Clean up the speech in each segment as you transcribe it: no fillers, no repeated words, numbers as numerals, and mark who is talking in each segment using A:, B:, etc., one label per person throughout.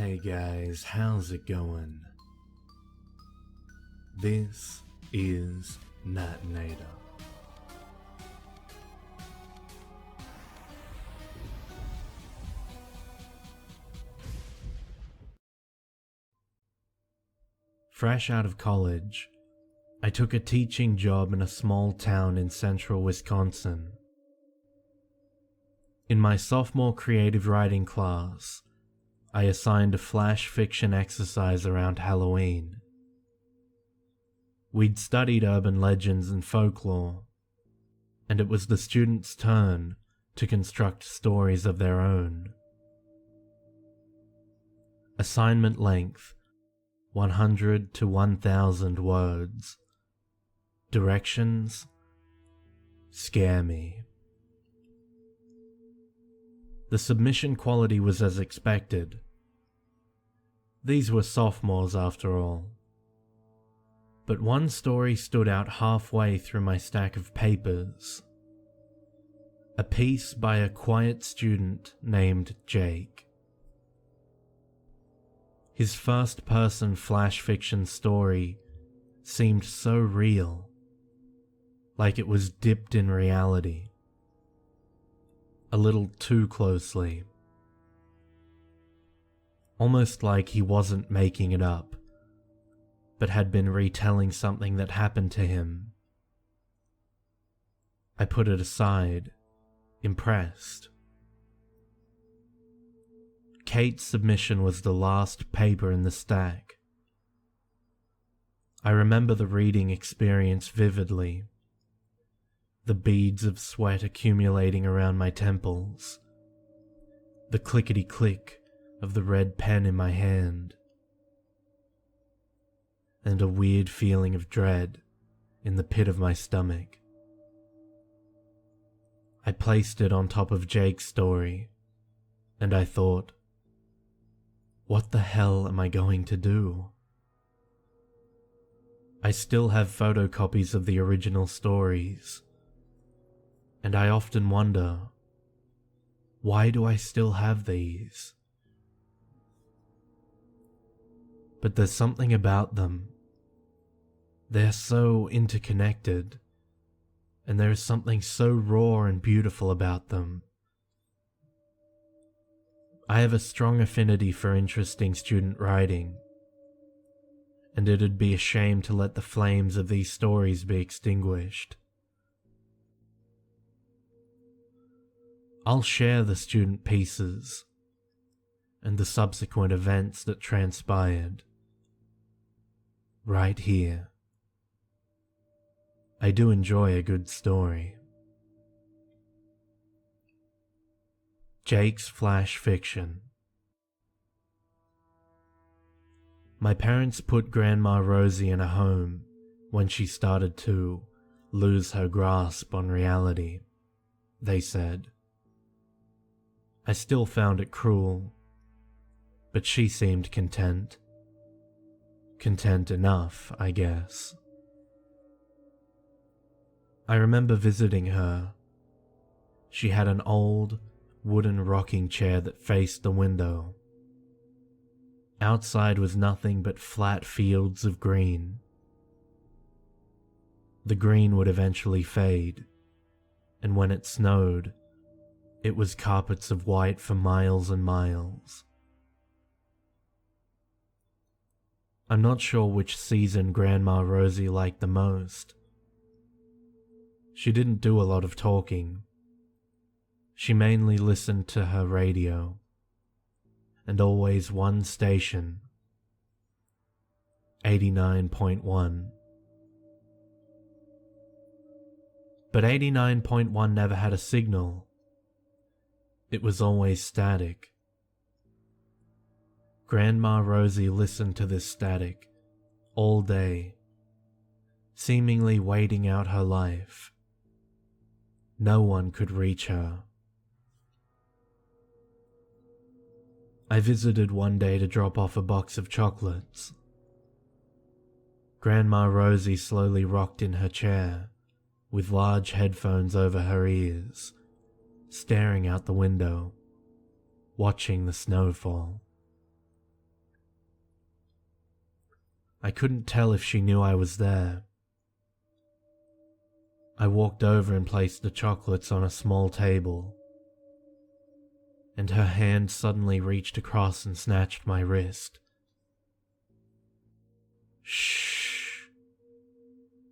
A: Hey guys, how's it going? This is Natenator. Fresh out of college, I took a teaching job in a small town in central Wisconsin. In my sophomore creative writing class, I assigned a flash fiction exercise around Halloween. We'd studied urban legends and folklore, and it was the students' turn to construct stories of their own. Assignment length: 100 to 1,000 words. Directions: scare me. The submission quality was as expected. These were sophomores after all. But one story stood out halfway through my stack of papers. A piece by a quiet student named Jake. His first-person flash fiction story seemed so real, like it was dipped in reality. A little too closely. Almost like he wasn't making it up, but had been retelling something that happened to him. I put it aside, impressed. Kate's submission was the last paper in the stack. I remember the reading experience vividly. The beads of sweat accumulating around my temples. The clickety-click of the red pen in my hand. And a weird feeling of dread in the pit of my stomach. I placed it on top of Jake's story, and I thought, what the hell am I going to do? I still have photocopies of the original stories. And I often wonder, why do I still have these? But there's something about them. They're so interconnected, and there is something so raw and beautiful about them. I have a strong affinity for interesting student writing, and it'd be a shame to let the flames of these stories be extinguished. I'll share the student pieces and the subsequent events that transpired right here. I do enjoy a good story. Jake's flash fiction. My parents put Grandma Rosie in a home when she started to lose her grasp on reality, they said. I still found it cruel, but she seemed content. Content enough, I guess. I remember visiting her. She had an old, wooden rocking chair that faced the window. Outside was nothing but flat fields of green. The green would eventually fade, and when it snowed, it was carpets of white for miles and miles. I'm not sure which season Grandma Rosie liked the most. She didn't do a lot of talking. She mainly listened to her radio, and always one station, 89.1. But 89.1 never had a signal. It was always static. Grandma Rosie listened to this static all day, seemingly waiting out her life. No one could reach her. I visited one day to drop off a box of chocolates. Grandma Rosie slowly rocked in her chair, with large headphones over her ears, staring out the window, watching the snow fall. I couldn't tell if she knew I was there. I walked over and placed the chocolates on a small table, and her hand suddenly reached across and snatched my wrist. "Shh,"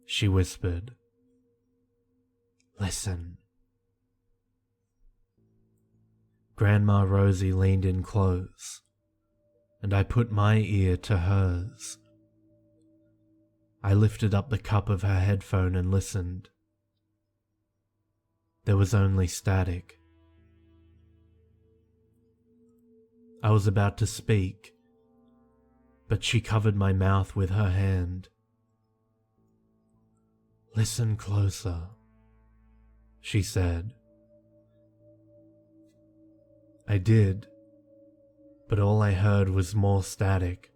A: she whispered. "Listen." Grandma Rosie leaned in close, and I put my ear to hers. I lifted up the cup of her headphone and listened. There was only static. I was about to speak, but she covered my mouth with her hand. "Listen closer," she said. I did, but all I heard was more static.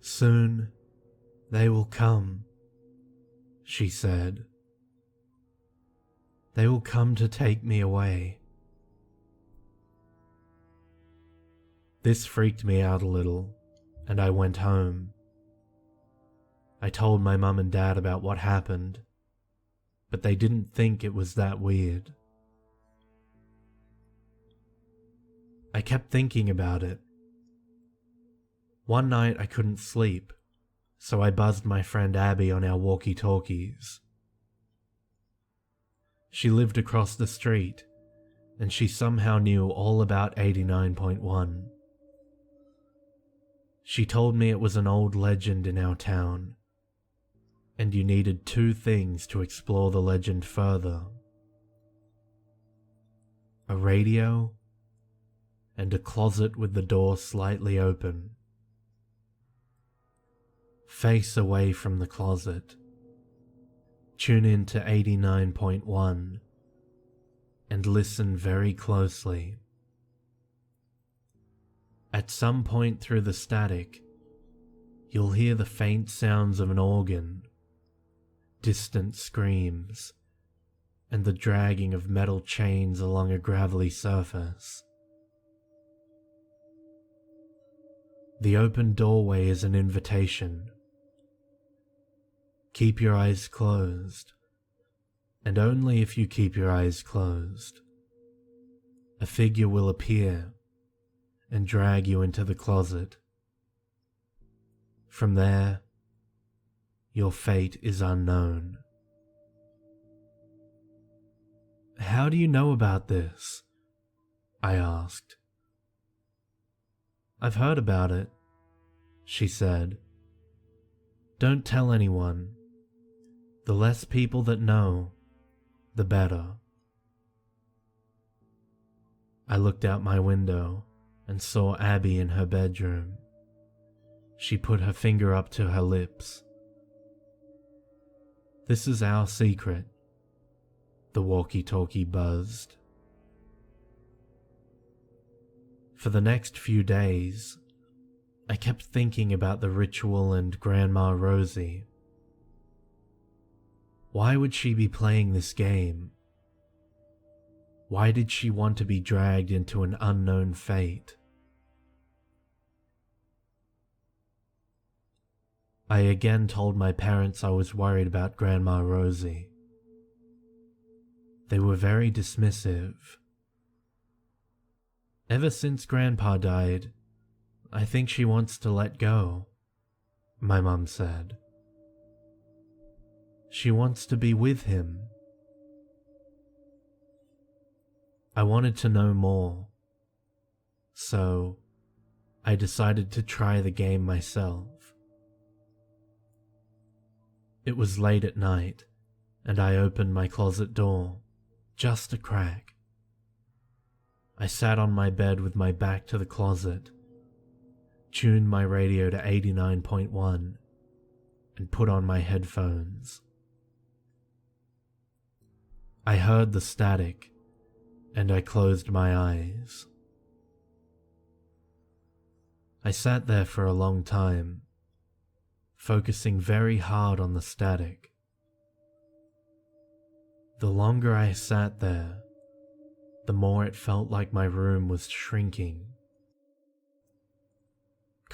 A: "Soon they will come," she said. "They will come to take me away." This freaked me out a little, and I went home. I told my mum and dad about what happened, but they didn't think it was that weird. I kept thinking about it. One night I couldn't sleep, so I buzzed my friend Abby on our walkie-talkies. She lived across the street, and she somehow knew all about 89.1. She told me it was an old legend in our town, and you needed two things to explore the legend further: a radio and a closet with the door slightly open. Face away from the closet. Tune in to 89.1 and listen very closely. At some point through the static, you'll hear the faint sounds of an organ, distant screams, and the dragging of metal chains along a gravelly surface. The open doorway is an invitation. Keep your eyes closed, and only if you keep your eyes closed. A figure will appear and drag you into the closet. From there, your fate is unknown. "How do you know about this?" I asked. "I've heard about it," she said. "Don't tell anyone. The less people that know, the better." I looked out my window and saw Abby in her bedroom. She put her finger up to her lips. "This is our secret," the walkie-talkie buzzed. For the next few days, I kept thinking about the ritual and Grandma Rosie. Why would she be playing this game? Why did she want to be dragged into an unknown fate? I again told my parents I was worried about Grandma Rosie. They were very dismissive. "Ever since Grandpa died, I think she wants to let go," my mum said. "She wants to be with him." I wanted to know more, so I decided to try the game myself. It was late at night, and I opened my closet door, just a crack. I sat on my bed with my back to the closet, tuned my radio to 89.1, and put on my headphones. I heard the static, and I closed my eyes. I sat there for a long time, focusing very hard on the static. The longer I sat there, the more it felt like my room was shrinking.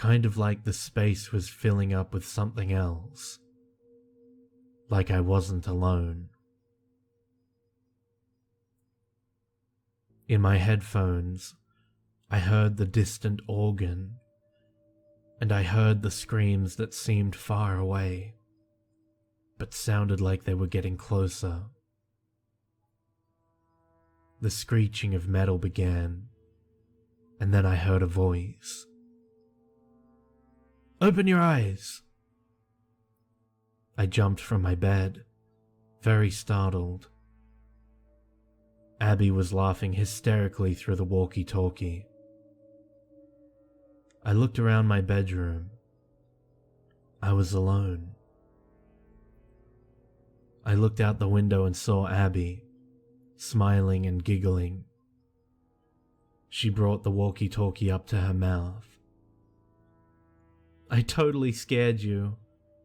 A: kind of like the space was filling up with something else, like I wasn't alone. In my headphones, I heard the distant organ, and I heard the screams that seemed far away, but sounded like they were getting closer. The screeching of metal began, and then I heard a voice. "Open your eyes!" I jumped from my bed, very startled. Abby was laughing hysterically through the walkie-talkie. I looked around my bedroom. I was alone. I looked out the window and saw Abby, smiling and giggling. She brought the walkie-talkie up to her mouth. "I totally scared you,"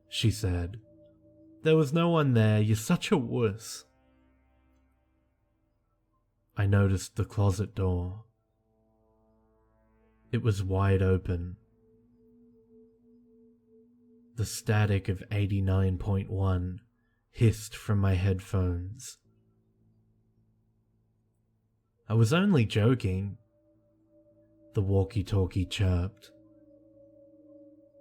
A: she said. "There was no one there, you're such a wuss." I noticed the closet door. It was wide open. The static of 89.1 hissed from my headphones. "I was only joking," the walkie-talkie chirped.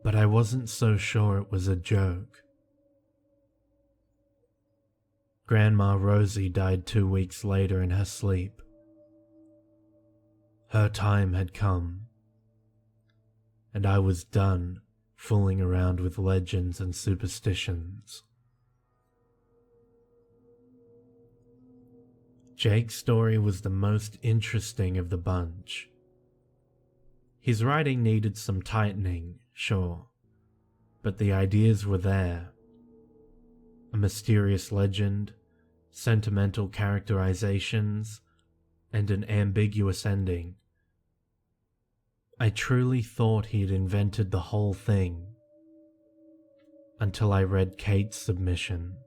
A: But I wasn't so sure it was a joke. Grandma Rosie died 2 weeks later in her sleep. Her time had come, and I was done fooling around with legends and superstitions. Jake's story was the most interesting of the bunch. His writing needed some tightening, sure, but the ideas were there. A mysterious legend, sentimental characterizations, and an ambiguous ending. I truly thought he had invented the whole thing, until I read Kate's submission.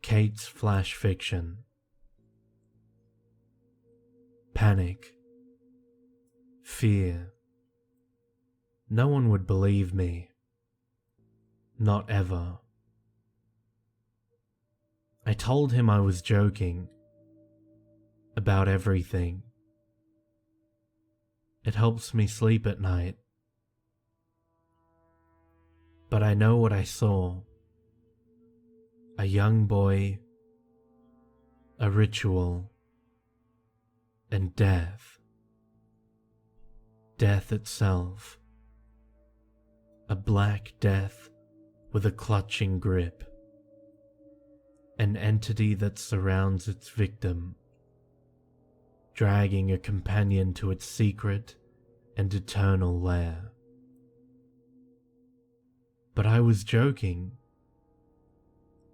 A: Kate's flash fiction. Panic. Fear. No one would believe me. Not ever. I told him I was joking. About everything. It helps me sleep at night. But I know what I saw. A young boy, a ritual, and death. Death itself. A black death with a clutching grip. An entity that surrounds its victim, dragging a companion to its secret and eternal lair. But I was joking.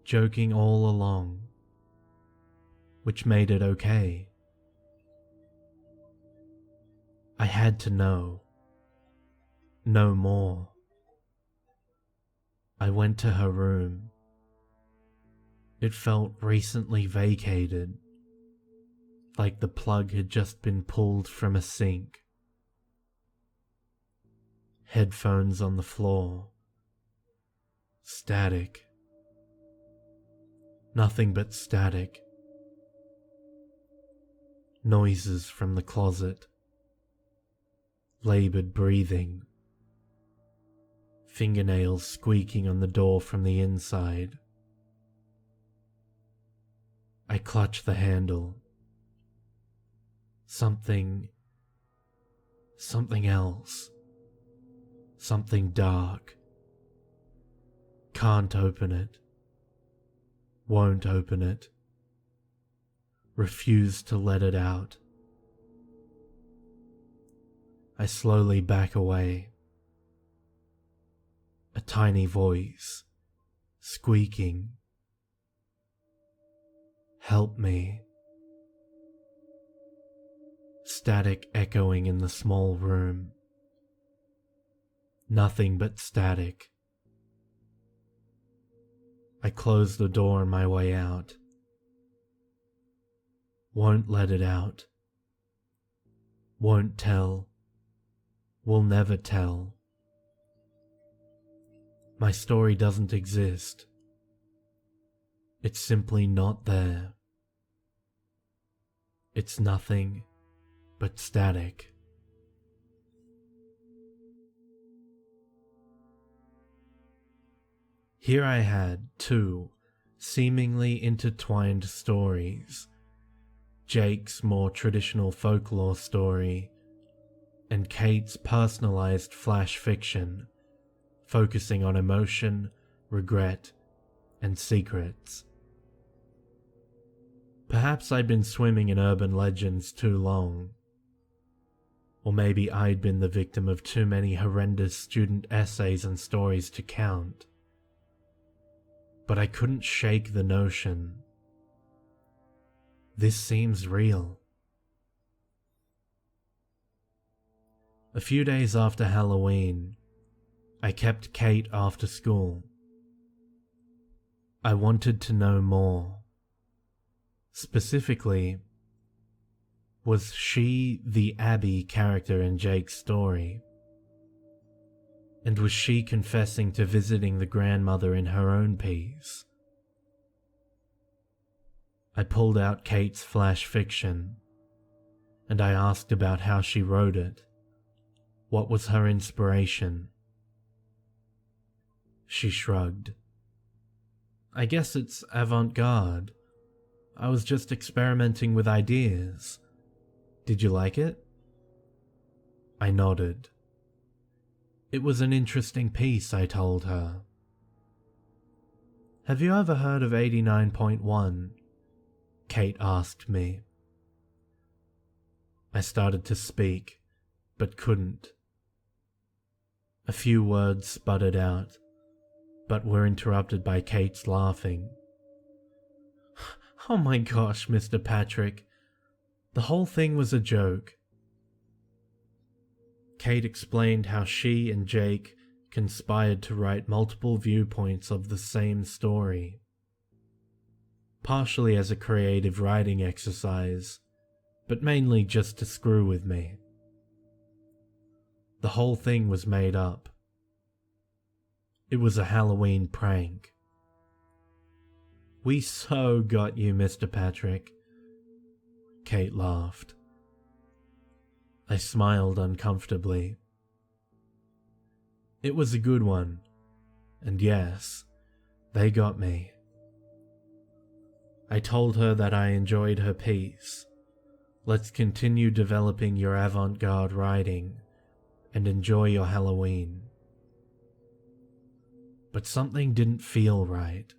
A: Joking all along, which made it okay. I had to know more. I went to her room. It felt recently vacated, like the plug had just been pulled from a sink. Headphones on the floor. Static. Nothing but static. Noises from the closet. Labored breathing. Fingernails squeaking on the door from the inside. I clutch the handle. Something else. Something dark. Can't open it. Won't open it. Refuse to let it out. I slowly back away. A tiny voice, squeaking. Help me. Static echoing in the small room. Nothing but static. I close the door on my way out. Won't let it out. Won't tell. will never tell. My story doesn't exist. It's simply not there. It's nothing but static. Here I had two seemingly intertwined stories, Jake's more traditional folklore story and Kate's personalized flash fiction, focusing on emotion, regret, and secrets. Perhaps I'd been swimming in urban legends too long. Or maybe I'd been the victim of too many horrendous student essays and stories to count. But I couldn't shake the notion. This seems real. A few days after Halloween, I kept Kate after school. I wanted to know more. Specifically, was she the Abby character in Jake's story? And was she confessing to visiting the grandmother in her own piece? I pulled out Kate's flash fiction, and I asked about how she wrote it. What was her inspiration? She shrugged. I guess it's avant-garde. I was just experimenting with ideas. Did you like it? I nodded. It was an interesting piece, I told her. Have you ever heard of 89.1? Kate asked me. I started to speak, but couldn't. A few words sputtered out, but were interrupted by Kate's laughing. Oh my gosh, Mr. Patrick. The whole thing was a joke. Kate explained how she and Jake conspired to write multiple viewpoints of the same story, partially as a creative writing exercise, but mainly just to screw with me. The whole thing was made up. It was a Halloween prank. We so got you, Mr. Patrick. Kate laughed. I smiled uncomfortably. It was a good one, and yes, they got me. I told her that I enjoyed her piece. Let's continue developing your avant-garde writing and enjoy your Halloween. But something didn't feel right.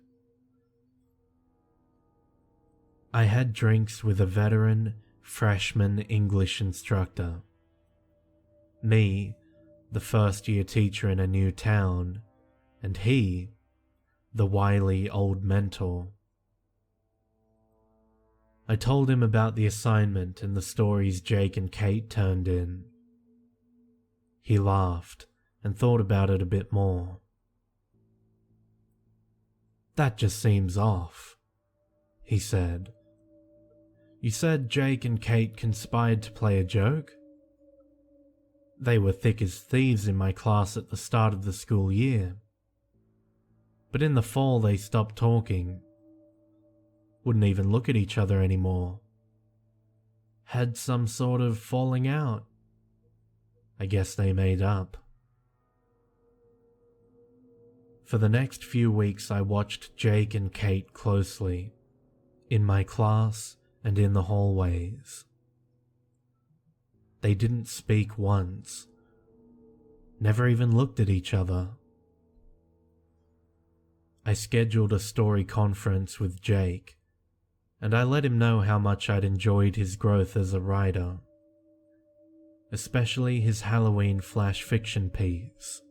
A: I had drinks with a veteran freshman English instructor. Me, the first-year teacher in a new town, and he, the wily old mentor. I told him about the assignment and the stories Jake and Kate turned in. He laughed and thought about it a bit more. That just seems off, he said. You said Jake and Kate conspired to play a joke? They were thick as thieves in my class at the start of the school year. But in the fall they stopped talking. Wouldn't even look at each other anymore. Had some sort of falling out. I guess they made up. For the next few weeks I watched Jake and Kate closely, in my class and in the hallways. They didn't speak once, never even looked at each other. I scheduled a story conference with Jake, and I let him know how much I'd enjoyed his growth as a writer, especially his Halloween flash fiction piece.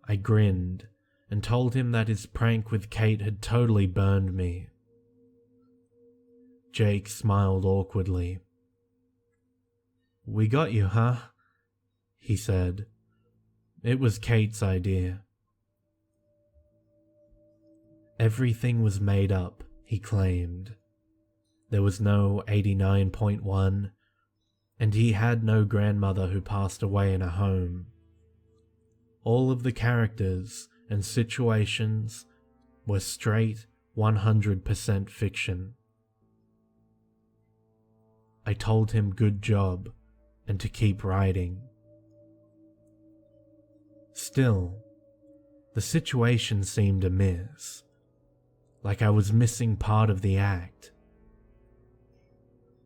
A: I grinned and told him that his prank with Kate had totally burned me. Jake smiled awkwardly. We got you, huh? He said. It was Kate's idea. Everything was made up, he claimed. There was no 89.1, and he had no grandmother who passed away in a home. All of the characters and situations were straight 100% fiction. I told him good job and to keep writing. Still, the situation seemed amiss, like I was missing part of the act.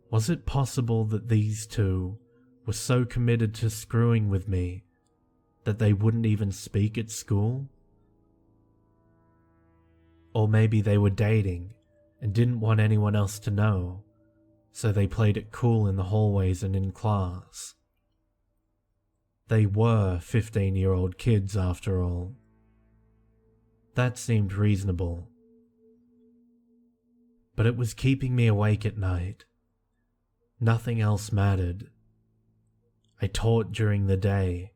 A: Was it possible that these two were so committed to screwing with me that they wouldn't even speak at school? Or maybe they were dating and didn't want anyone else to know, so they played it cool in the hallways and in class. They were 15-year-old kids after all. That seemed reasonable. But it was keeping me awake at night. Nothing else mattered. I taught during the day,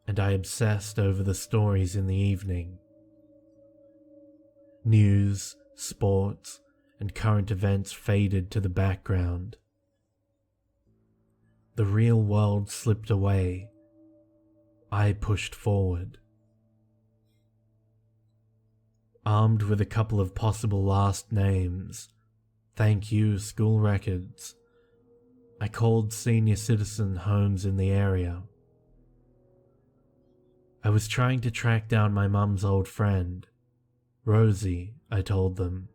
A: and I obsessed over the stories in the evening. News, sports, and current events faded to the background. The real world slipped away. I pushed forward. Armed with a couple of possible last names, thank you school records, I called senior citizen homes in the area. I was trying to track down my mum's old friend, Rosie, I told them.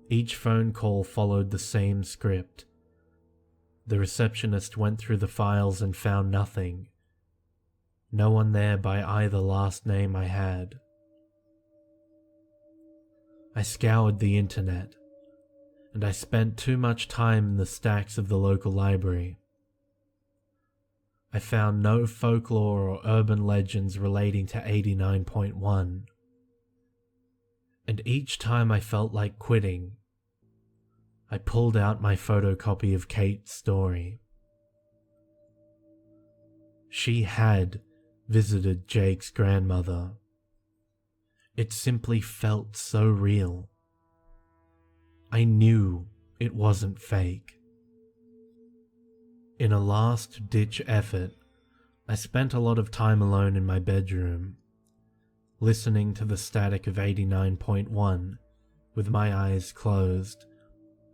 A: Each phone call followed the same script. The receptionist went through the files and found nothing. No one there by either last name I had. I scoured the internet, and I spent too much time in the stacks of the local library. I found no folklore or urban legends relating to 89.1. And each time I felt like quitting, I pulled out my photocopy of Kate's story. She had visited Jake's grandmother. It simply felt so real. I knew it wasn't fake. In a last-ditch effort, I spent a lot of time alone in my bedroom, listening to the static of 89.1 with my eyes closed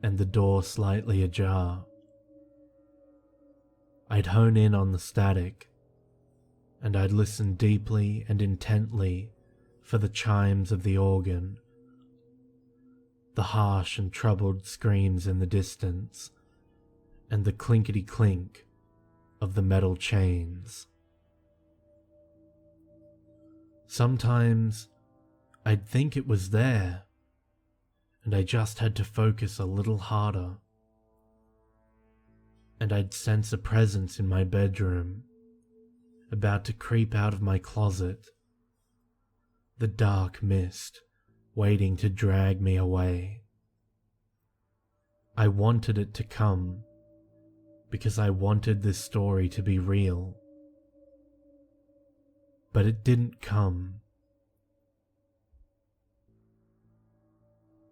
A: and the door slightly ajar. I'd hone in on the static, and I'd listen deeply and intently for the chimes of the organ, the harsh and troubled screams in the distance, and the clinkety-clink of the metal chains. Sometimes I'd think it was there, and I just had to focus a little harder, and I'd sense a presence in my bedroom, about to creep out of my closet, the dark mist waiting to drag me away. I wanted it to come, because I wanted this story to be real. But it didn't come.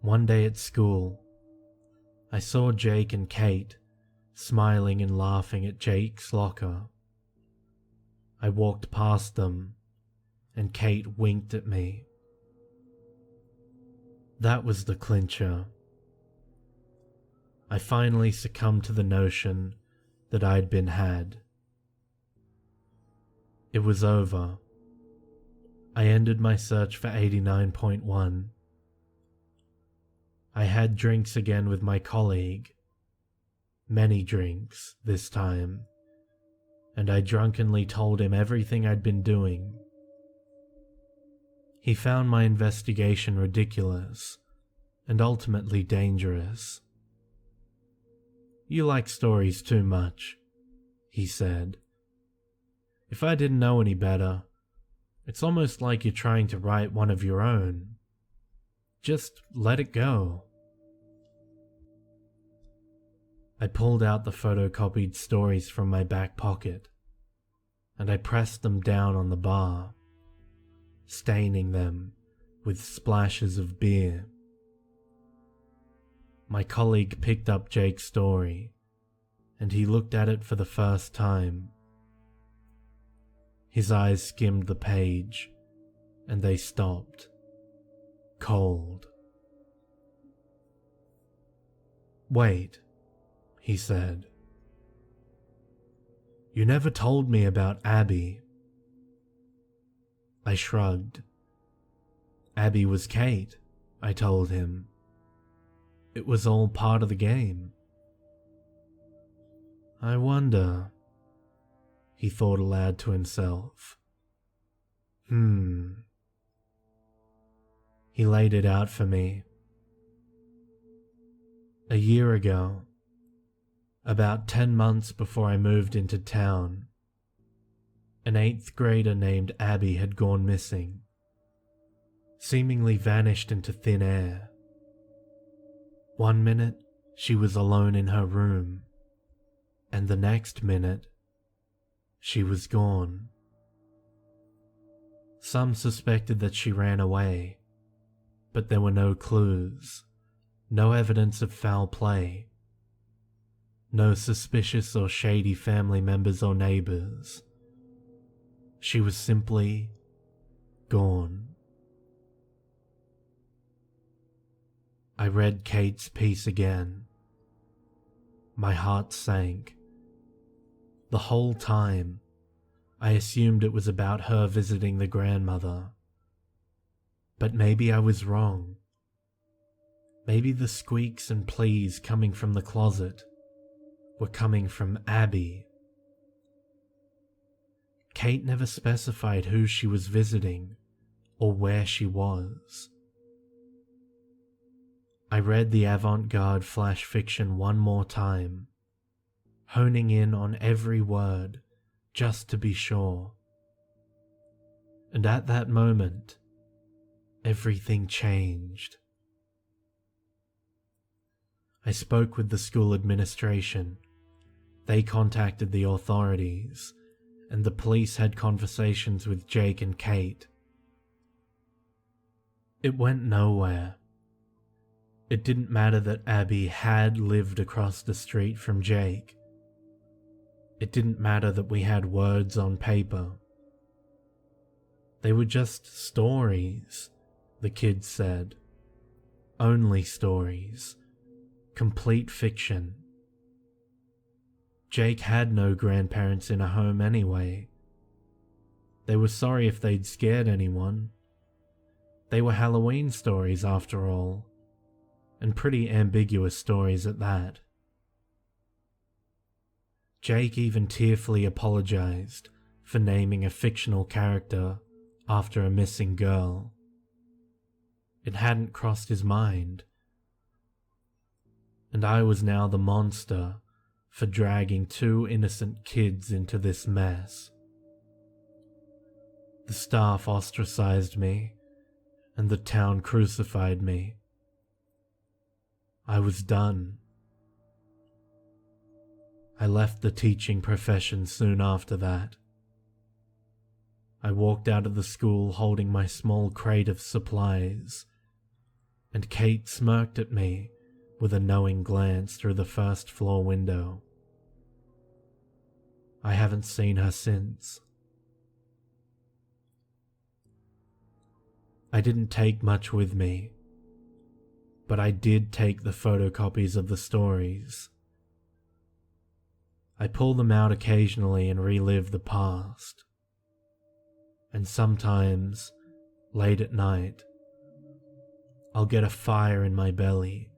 A: One day at school, I saw Jake and Kate smiling and laughing at Jake's locker. I walked past them, and Kate winked at me. That was the clincher. I finally succumbed to the notion that I'd been had. It was over. I ended my search for 89.1. I had drinks again with my colleague. Many drinks, this time, and I drunkenly told him everything I'd been doing. He found my investigation ridiculous and ultimately dangerous. "You like stories too much," he said. "If I didn't know any better, it's almost like you're trying to write one of your own. Just let it go." I pulled out the photocopied stories from my back pocket, and I pressed them down on the bar, staining them with splashes of beer. My colleague picked up Jake's story, and he looked at it for the first time. His eyes skimmed the page, and they stopped, cold. "Wait," he said. "You never told me about Abby." I shrugged. "Abby was Kate," I told him. "It was all part of the game." "I wonder," he thought aloud to himself. He laid it out for me. A year ago, about 10 months before I moved into town, an 8th grader named Abby had gone missing, seemingly vanished into thin air. One minute, she was alone in her room, and the next minute, she was gone. Some suspected that she ran away, but there were no clues, no evidence of foul play, no suspicious or shady family members or neighbors. She was simply gone. I read Kate's piece again. My heart sank. The whole time, I assumed it was about her visiting the grandmother. But maybe I was wrong. Maybe the squeaks and pleas coming from the closet were coming from Abby. Kate never specified who she was visiting or where she was. I read the avant-garde flash fiction one more time, honing in on every word just to be sure. And at that moment, everything changed. I spoke with the school administration. They contacted the authorities, and the police had conversations with Jake and Kate. It went nowhere. It didn't matter that Abby had lived across the street from Jake. It didn't matter that we had words on paper. They were just stories, the kids said. Only stories. Complete fiction. Jake had no grandparents in a home anyway. They were sorry if they'd scared anyone. They were Halloween stories after all, and pretty ambiguous stories at that. Jake even tearfully apologized for naming a fictional character after a missing girl. It hadn't crossed his mind. And I was now the monster for dragging 2 innocent kids into this mess. The staff ostracized me, and the town crucified me. I was done. I left the teaching profession soon after that. I walked out of the school holding my small crate of supplies, and Kate smirked at me with a knowing glance through the first-floor window. I haven't seen her since. I didn't take much with me, but I did take the photocopies of the stories. I pull them out occasionally and relive the past. And sometimes, late at night, I'll get a fire in my belly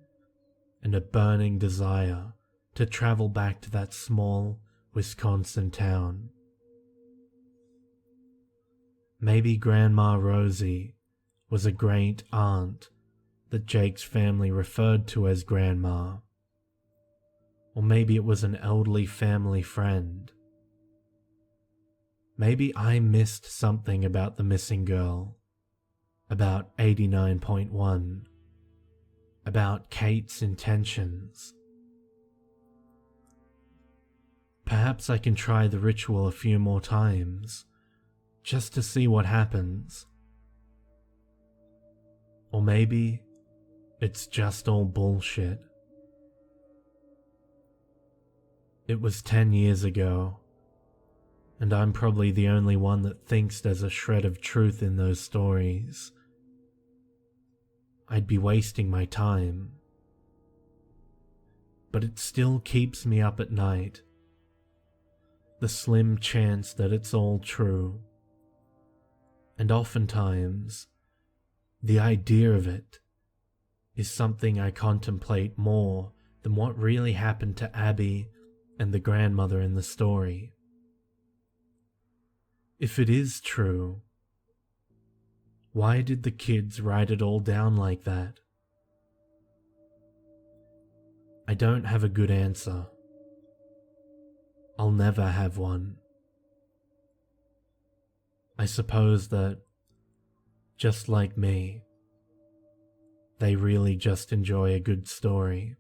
A: and a burning desire to travel back to that small Wisconsin town. Maybe Grandma Rosie was a great aunt that Jake's family referred to as Grandma. Or maybe it was an elderly family friend. Maybe I missed something about the missing girl, about 89.1, about Kate's intentions. Perhaps I can try the ritual a few more times, just to see what happens. Or maybe it's just all bullshit. It was 10 years ago, and I'm probably the only one that thinks there's a shred of truth in those stories. I'd be wasting my time. But it still keeps me up at night. The slim chance that it's all true. And oftentimes, the idea of it is something I contemplate more than what really happened to Abby and the grandmother in the story. If it is true, why did the kids write it all down like that? I don't have a good answer. I'll never have one. I suppose that, just like me, they really just enjoy a good story.